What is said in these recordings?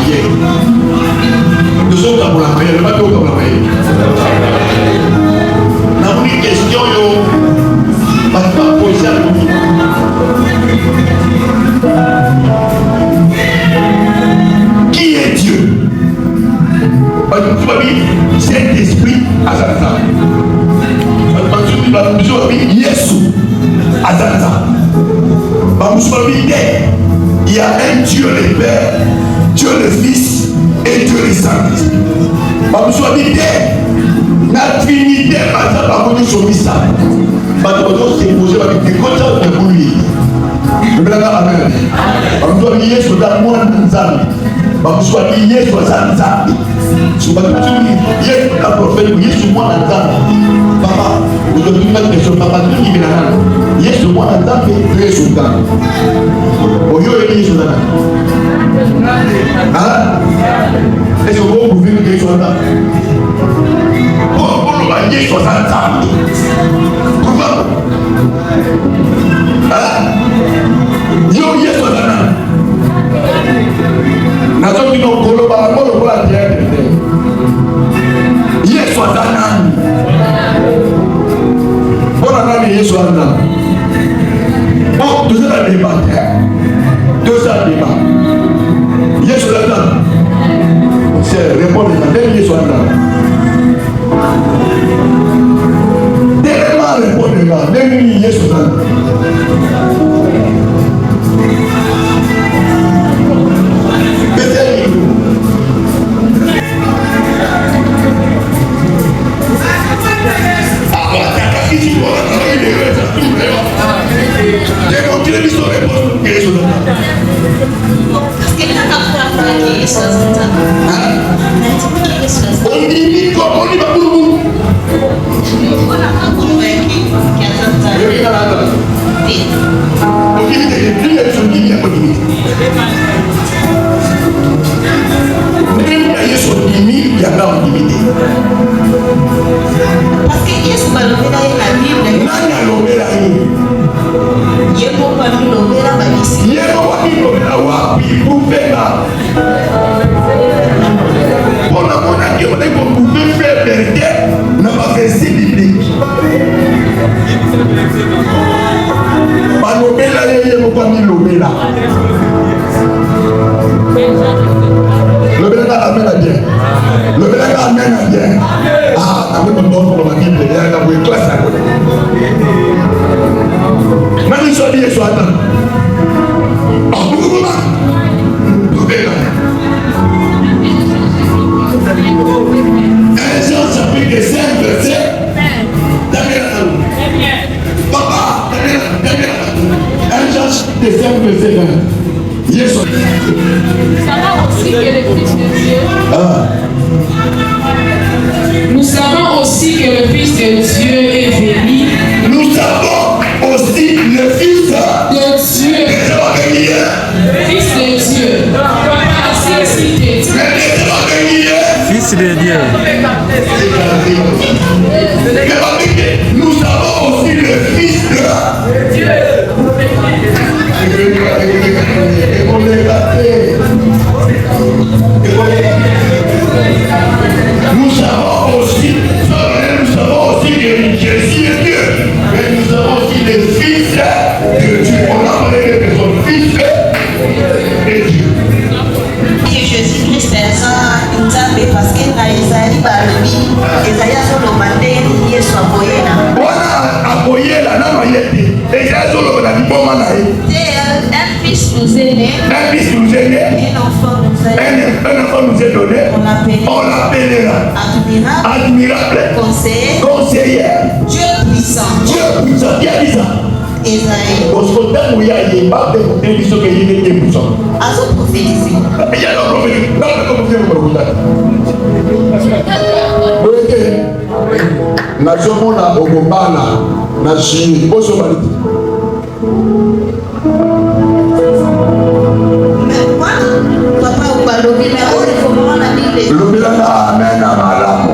prière. Nous sommes dans la prière, le bateau comme la prière. Nous avons une question, pas poser à nous. Qui est Dieu? Saint-Esprit Azanza. Yesu Azanza. Il y a un Dieu le Père, Dieu le Fils et Dieu le Saint-Esprit. La Trinité, Nous savons aussi que le Fils de Dieu est venu. Nous savons aussi le Fils de Dieu. Fils de Dieu. Fils de Dieu. Nous savons aussi le Fils de Dieu. Nous savons aussi que Jésus est Dieu, mais nous savons aussi le Fils de Dieu. On a parlé de son Fils et Dieu. Jésus-Christ est Nzambe parce que na Isaïe balobi Isaïe solo mande Yesu aboyela. Wana aboyela na mayete. Isaïe solo na liboma na ye. Un fils nous est né. Un fils nous est né. Un enfant nous est donné. On l'appellera admirable, conseiller, Dieu puissant. Dieu puissant. Qui a dit ça? Isaïe. Au scotin où il y a des babes de côté du sol qui est puissant. À son prophétie. Il y a la prophétie. Non, mais comment vous voulez na somona okobana na chini boso baliti. Lobela na amen na malamu.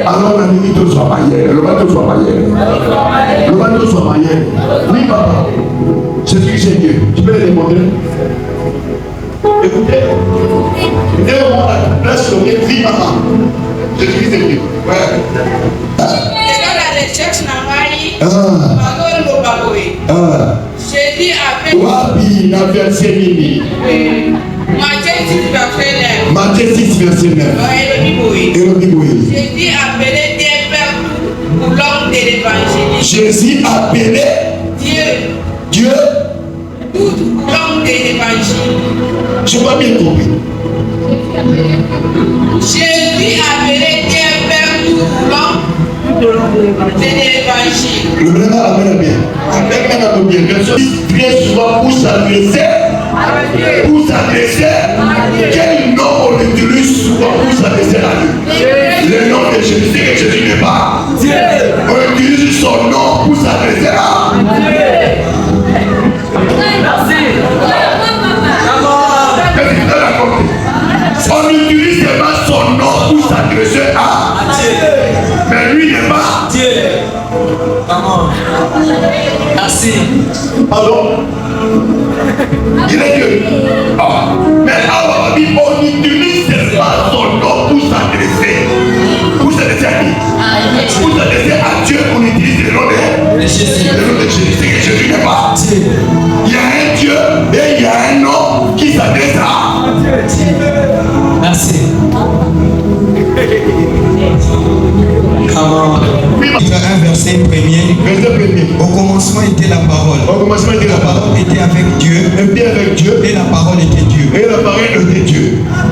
Alors na nini to soit mayele, le bateau soit mayele. Le bateau soit mayele. Oui papa. C'est ce que c'est Dieu. Tu peux le démontrer? Et Écoutez. Dès le moment où la place vie maman. Jésus-Christ est venu. Ouais. Dans la recherche, Jésus appelle. Wabi na verset nini? Matthieu 6 verset 9. Jésus appelait Dieu Père pour l'homme de l'évangile. Jésus appelait Dieu pour l'homme de l'évangile. Je n'ai pas bien compris. Jésus appelait Dieu Père pour l'homme de l'évangile. Le vraiment amène bien. Amène bien. Verset 10 très souvent pour s'adresser. Pour s'adresser. Quel nom on utilise souvent pour s'adresser à lui? Le nom de Jésus, c'est que Jésus n'est pas. On utilise son nom pour s'adresser à Dieu. On utilise seulement son nom pour s'adresser à Dieu. Mais lui n'est pas Dieu. Merci. Pardon? Il est Dieu. Ah. Mais alors, on utilise seulement son nom pour s'adresser. Pour s'adresser à qui? Pour s'adresser à Dieu, on utilise le nom de Jésus. Le nom de Jésus, c'est que Jésus n'est pas Dieu. Il y a un Dieu et il y a un nom qui s'adresse à Dieu. Merci. Un verset premier. Au commencement était la parole. La parole était avec Dieu. Et la parole était Dieu.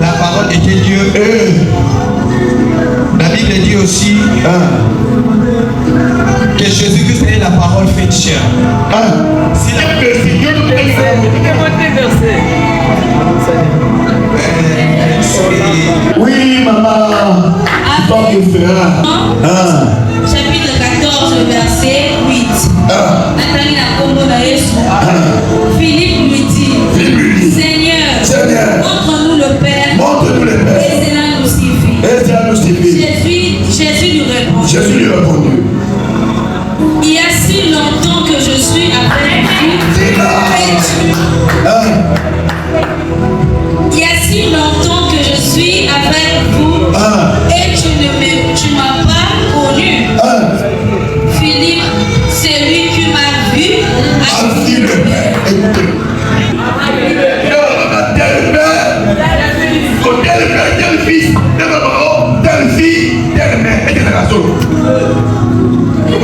La parole était Dieu. La Bible dit aussi que Jésus-Christ est la parole faite chair. Si la oui, maman. Chapitre 14, verset 8. Nathalie na Kombo na Yesu. Philippe lui dit, Seigneur, montre-nous le Père. Et cela nous suffit. Jésus lui répondit. Il y a si longtemps que je suis avec vous. Il y a si longtemps que je suis avec vous et tu m'as pas connu. Philippe, c'est lui qui m'a vu. A vu le Père. Tel Père, tel Fils, tel parent, telle fille, telle mère, et telle raison. Vous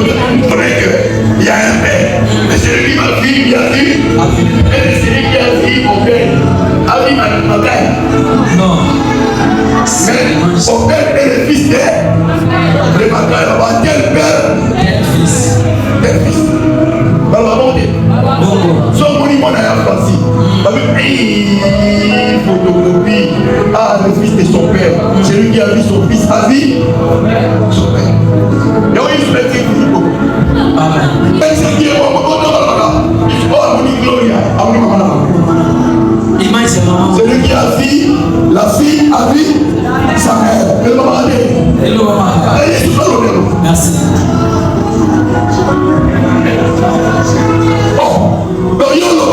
comprenez qu'il y a un Père, mais c'est lui qui m'a vu, il a vu, et c'est lui qui a vu mon Père, a vu ma mère. Non. Mais mon Père est le Fils de ma mère, tel Père, Tel fils. tel Fils. Alors, bon Dieu. Son monument n'a rien passé. Photocopie. Ah, le fils de son père. C'est lui qui a vu son fils à vie. Son père. Et on y se met Amen. c'est qui est bon. Oh, mon Gloria. Imagine c'est maman. C'est lui qui a vu. La fille a vu sa mère. Le maman a dit. Hello maman. Merci. Oh, donc il y a le maman.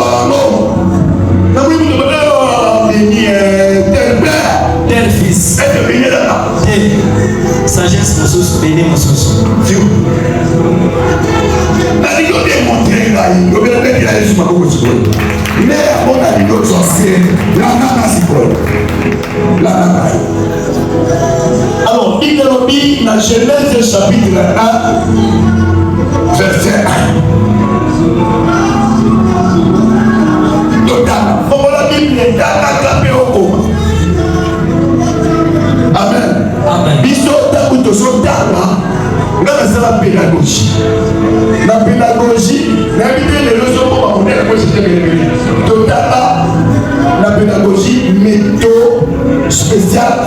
Tel père, Tel fils. est béni là. Sagesse mon sous, béni mon sous. La ligue est montrée là, il y a des gens qui sont sur ma gauche. Mais on a dit d'autres sorciers, la nana s'y colle. La nana. Alors, il est dit dans Genèse chapitre 1, verset 1. Donc, la Bible est dans la clapée au coma. Amen. Amen. Biso tangu tozotala nga nasala pédagogie. Na pédagogie nayebite lelo soko bamodele po setemelebele totala na pédagogie méthode spéciale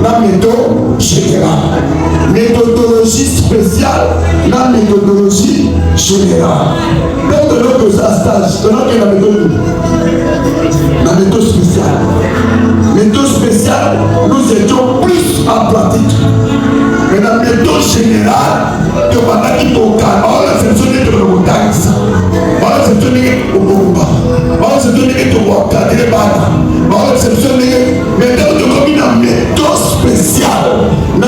na méthode générale. Méthodologie spéciale na méthodologie générale. Donc de l'autre stage, de l'autre la méthode spéciale. Méthode spéciale, nous étions plus en pratique. Mais la méthode générale, tu vas pas dire au cas, on a fonctionné de l'audace. On a réceptionner au Boumba. On va réceptionner au Waka, on va réceptionner. Mais dans une méthode spéciale, on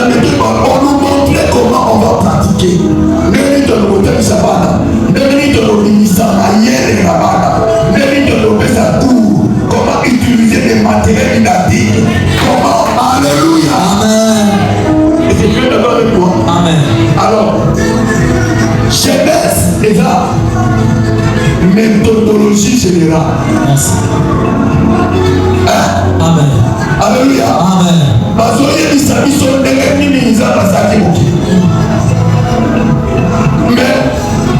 nous montrer comment on va pratiquer. Nous dans le modèle Sabana, nous dans le ministère Mayel et Rabana, nous dans le Bézatou, comment utiliser les matériels inadaptés. Comment, alléluia. Amen. Et c'est Dieu d'abord avec moi. Amen. Alors, jeunesse déjà, méthodologie générale. Merci. Amen. Alléluia. Amen. Mais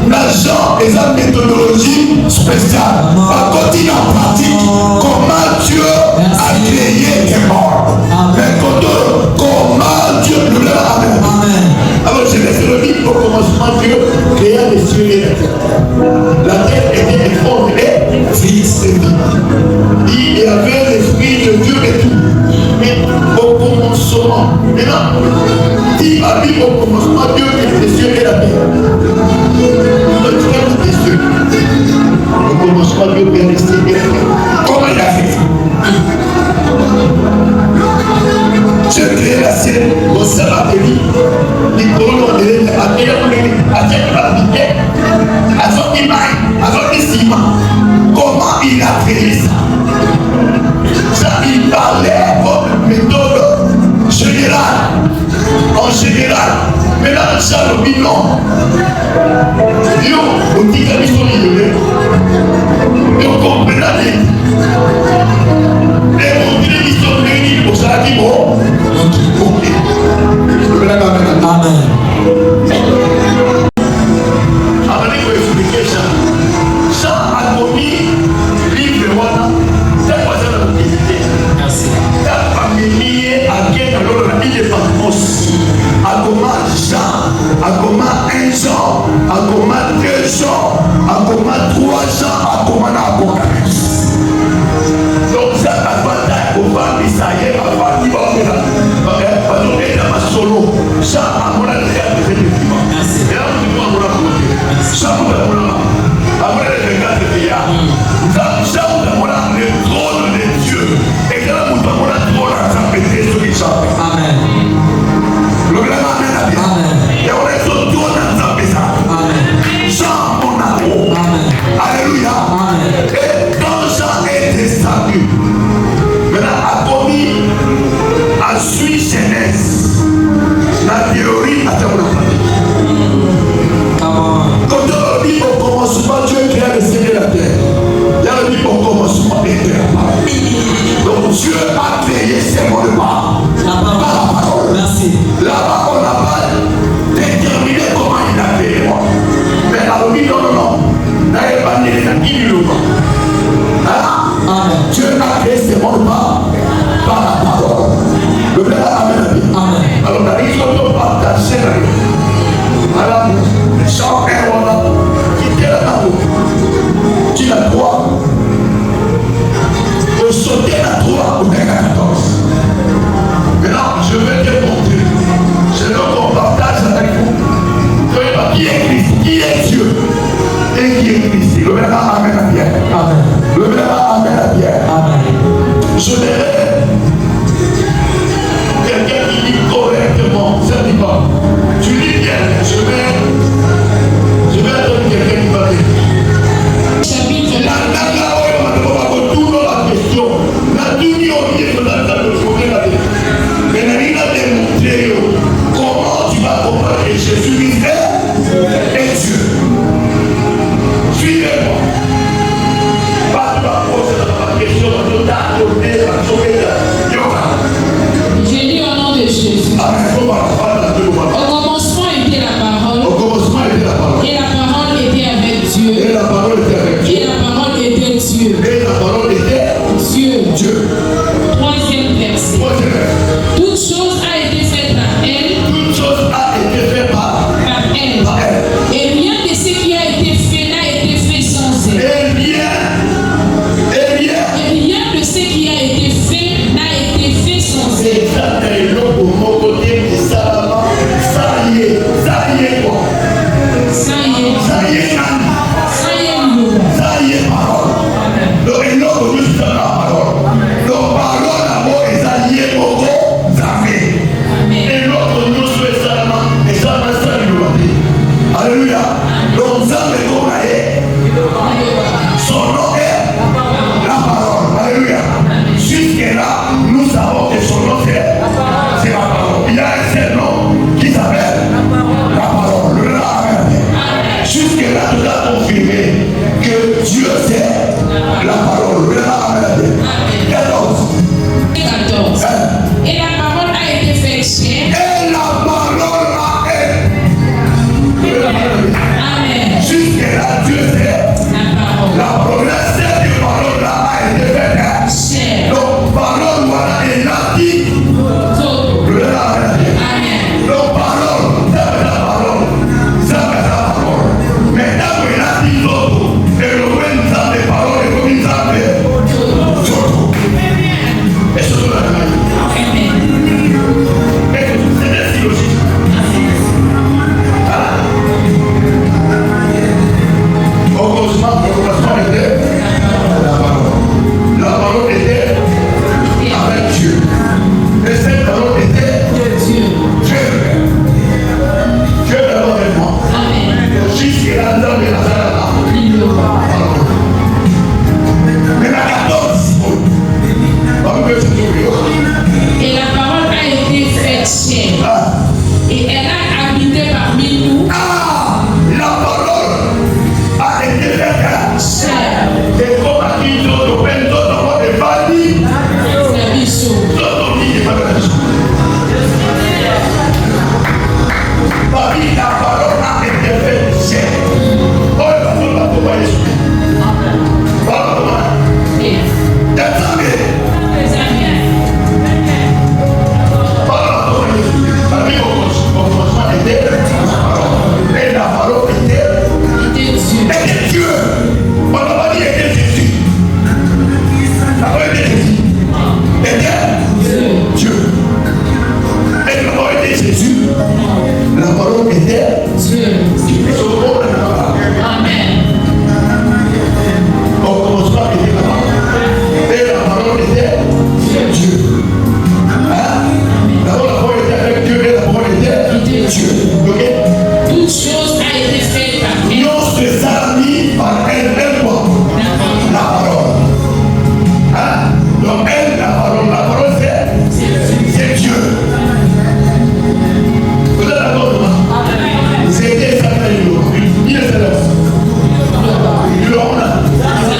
l'agent et la méthodologie spéciale. Par contre, il en pratique comment Dieu a créé les morts. Mais comment Dieu nous l'a amené. Alors, je laisse le livre au commencement, Dieu créa les cieux et la terre. La terre était informe et fixe et vie. Il y avait l'esprit de Dieu et tout. Mais au commencement, maintenant, il a dit au commencement, Dieu créa les cieux et la terre. Donc, tu as des cieux. Au commencement, Dieu créa les cieux et la terre. Comment il a fait? J'ai créé la sienne au Sabateli, les colons de l'île, à comment il a créé ça? Ça, il parlait comme méthode générale, en général. Mais là, ça, le bilan, yo, on dit qu'il y a des choses et on comprend la vie. Et on dit qu'ils sont réunis pour ça, qui vont. Ok. Amen. Avant de vous expliquer ça, ça a commis livre voilà, c'est quoi ça la publicité? Merci. La famille à quel alors la ville de Patmos, à comment Jean, à comment un Jean, à comment deux Jean, à comment trois Jean, à comment l'Apocalypse. Donc ça a pas au bas d'Israël, à part qui va faire la solo, ça a mon adresse de cette équipement. Et là, on dit moi, ça vous a après les regards de Théa, ça vous a le trône de Dieu. Et là, vous avez le trône à s'appeler sur les gens. Amen. Le grand amen à bien. Et on est sur le trône à s'appeler ça. Amen. Jean, mon amour. Amen. Alléluia. Amen. Et quand Jean est descendu, maintenant a commis à suivre Genèse, la théorie à théorie. Quand on dit au commencement, Dieu créa le ciel et la terre. Il y a le dit au commencement, était la parole. Donc Dieu a créé ces mots par la parole. Merci. Là-bas, on n'a pas déterminé comment il a créé les mots. Mais alors, dit non, non, non. N'ayez pas né dans qui nous Dieu a créé ces mots par la parole. Le père amen. Amen. Alors, dans l'histoire, on partage la vie. Alors, Jean est voilà, qui était là-haut, qui la croix, pour sauter la croix au verset 14. Maintenant, je vais te montrer, je veux qu'on partage avec vous, qui est Christ, qui est Dieu, et qui est Christ. Le verset amen à bien. nous savons que son nom c'est la parole. Il y a un seul nom qui s'appelle la parole. Jusque-là, tu as confirmé que Dieu c'est la parole. 14. Et la parole a été faite chair. Et la parole a été. Amen. Jusque-là, Dieu c'est la parole. La cette parole-là a été faite chair. Donc, parole, voilà, et l'a dit. Amen. Donc, parole, ça fait la parole. Ça fait la parole. Mais là où il a dit l'autre, et le même ça des paroles, et comme il s'appelle. Et surtout la magie. Et c'est si logique. Au commencement était la parole. La parole était avec Dieu. Et cette parole était Dieu. Dieu d'abord avec moi. Jusqu'à la dame de la salle. Mais la 14. Et la parole a été faite chair. Et elle a habité parmi nous. La parole a été faite chair. et comme a dit d'autres, d'autres des familles, d'autres qui n'est pas la chose. La parole a été faite chair. Oh, la parole a été faite chair. Et la parole était Dieu. On n'a pas dit était Jésus. La parole était Jésus. Était Dieu. Et la parole était Jésus. La parole était Dieu. Amen. On commence par dire la parole. Et la parole était Dieu. D'abord, la parole était avec Dieu et la parole était Dieu. Ok? Toute chose a été faite par elle. Dieu se salue par elle quoi? La parole. Donc elle, la parole c'est Dieu. Vous êtes d'accord avec moi? C'était ça il est céleste. Il est là.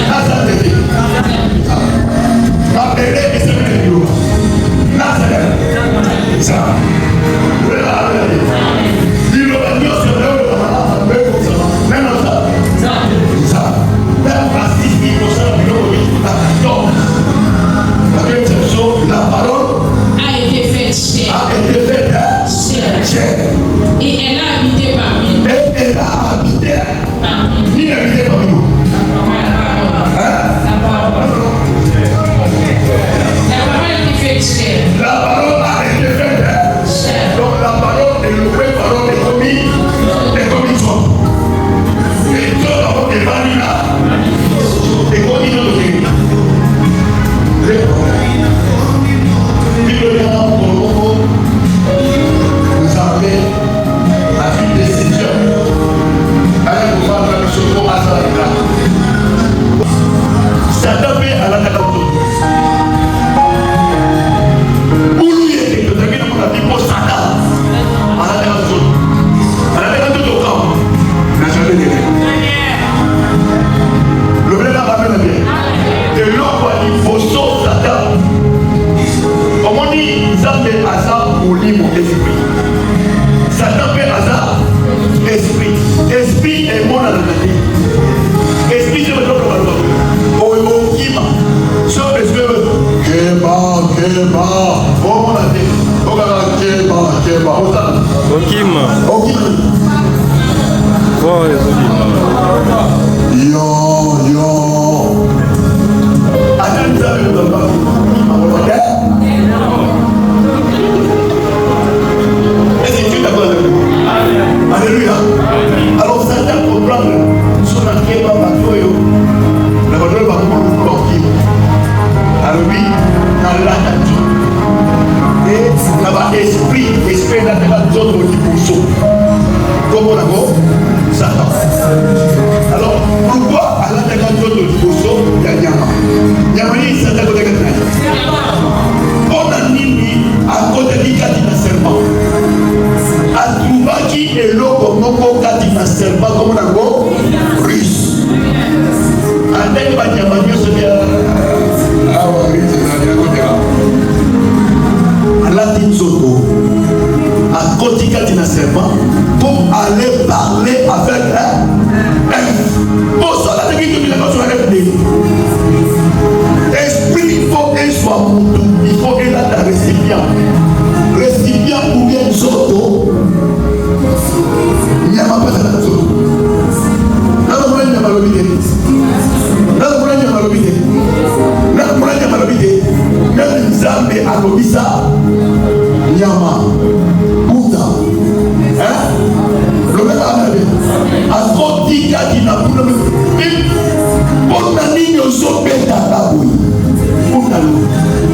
Là, ça te dit. Appelez et c'est le bureau. Là, c'est ça. Il va dire c'est là. Même ça. Ça. Même plastique, il faut ça. Donc, la deuxième chose, la parole A été faite chair. a été faite chair. Et elle a habité parmi nous. Et elle a habité. Qui a habité parmi nous? La parole a été faite chair. La parole a été faite. Donc la parole est le vrai parole est commis soit. Et Dieu d'abord est venu là. Et commis dans le pays. Vous savez, la vie des Seigneurs. Allez vous voir dans le second hasard là. Satan fait à la catastrophe. Esprit est bon à la vie. Esprit, je me donne le Alléluia. Alors Satan comprend son enquête par Batoyo. La Batoyo va comprendre alors oui, dans l'attention. Et là-bas, esprit là, dans la zone de l'Ibousseau. Comment on a dit Satan. Alors, pourquoi à la zone de l'Ibousseau, il y a Nyama? Nyama, il s'attaque au dégât. kati na serpent. Atrouvaki eloko moko kati na serpent comme nango russe. Andenge banyama nyonso bia awa russe ezali akoteka. Alati nzoto akoti kati na serpent pour aller parler avec un. Pour ça, la technique de la personne esprit, il faut qu'elle soit moutou, il faut qu'elle ait un récipient. Récipient pour bien zoto. Il n'y a pas de la zoto. Là, on a malobité. Là, on a malobité. Là, on a malobité. Même Zambé a l'obisa. Nyama. Bouta. Hein? Le même a trop qui n'a pas le même. Pour la ligne au sommet d'Araboui. Pour la ligne.